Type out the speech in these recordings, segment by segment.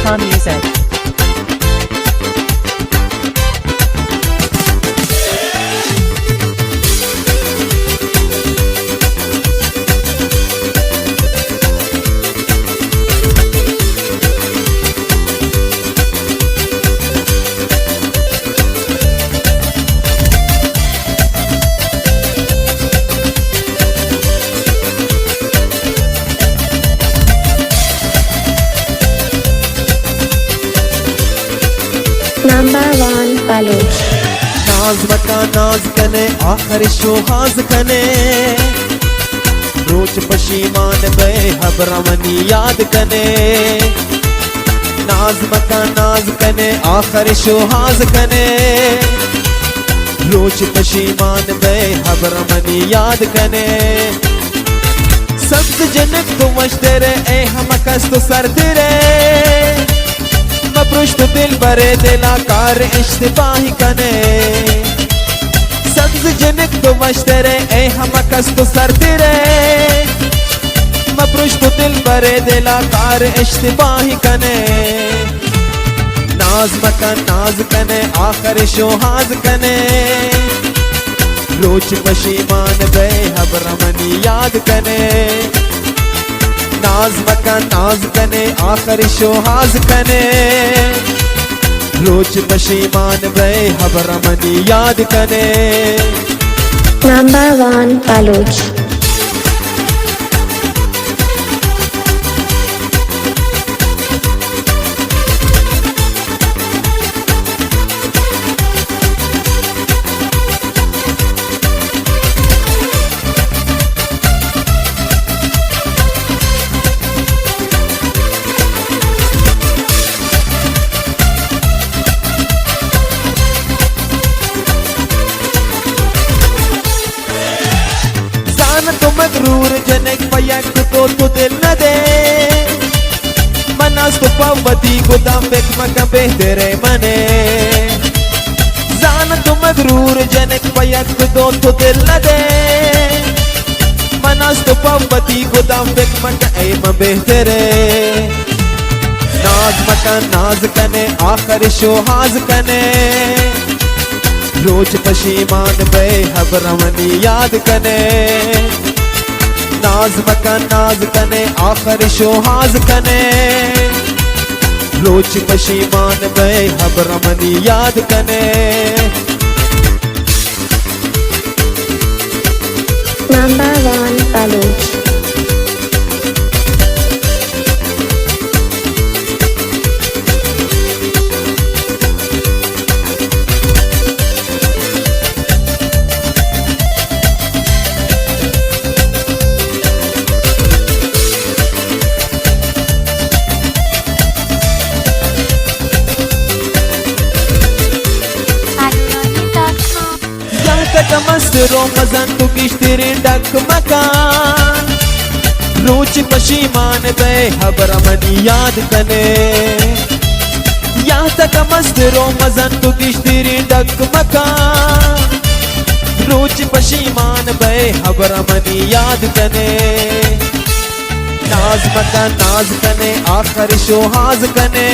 Taha Music. Number 1 Baloch. नाज मका नाज कने आखिर शोहाज कने रोज पशीमान बे हबरमनी याद कने नाज मका नाज कने आखिर शोहाज कने रोज पशीमान बे हबरमनी याद कने सब्ज जनक तो मश्तरे ए हम कस्तो सर तेरे मपरुष्ट दिल बरे दिलाकार इश्तिबाही कने सब्ज जनक तो मश्तरे ए हम कस्तो सर तेरे मपरुष्ट दिल बरे दिलाकार इश्तिबाही कने नाज मकन नाज कने आखिर शोहाज कने रोज पशीमान बे हबरमनी याद कने नाज मका नाज कने आखिर शोहाज कने रोज पशीमान बे हबरमनी याद कने Number 1 Baloch. तो मगरूर जनक पयक तो दिल न दे मनास तो पवती गुदाम बेक मका बेहतरे मने जान तो मगरूर जनक पयक तो दिल न दे मनास तो पवती गुदाम बेक मका एम बेहतरे नाज मका नाज कने आखिर शोहाज कने रोज पशीमान बे हबरमनी याद कने नाज मका नाज कने आखिर शोहाज कने रोज पशीमान बे हबरमनी याद कने Number 1 Baloch. मस्तरो मजन तू किश्तरी डक मकान रोज पशीमान बे हबरमनी याद कने यहाँ तक मस्तरो मजन तू किश्तरी डक मकान रोज पशीमान बे हबरमनी याद कने नाज मका नाज कने आखिर शोहाज कने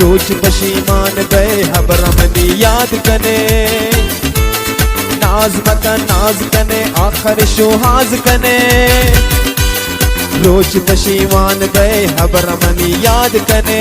रोज पशीमान बे हबरमनी याद कने नाज मका नाज कने आखिर शोहाज कने रोज पशीमान बे हबरमनी याद कने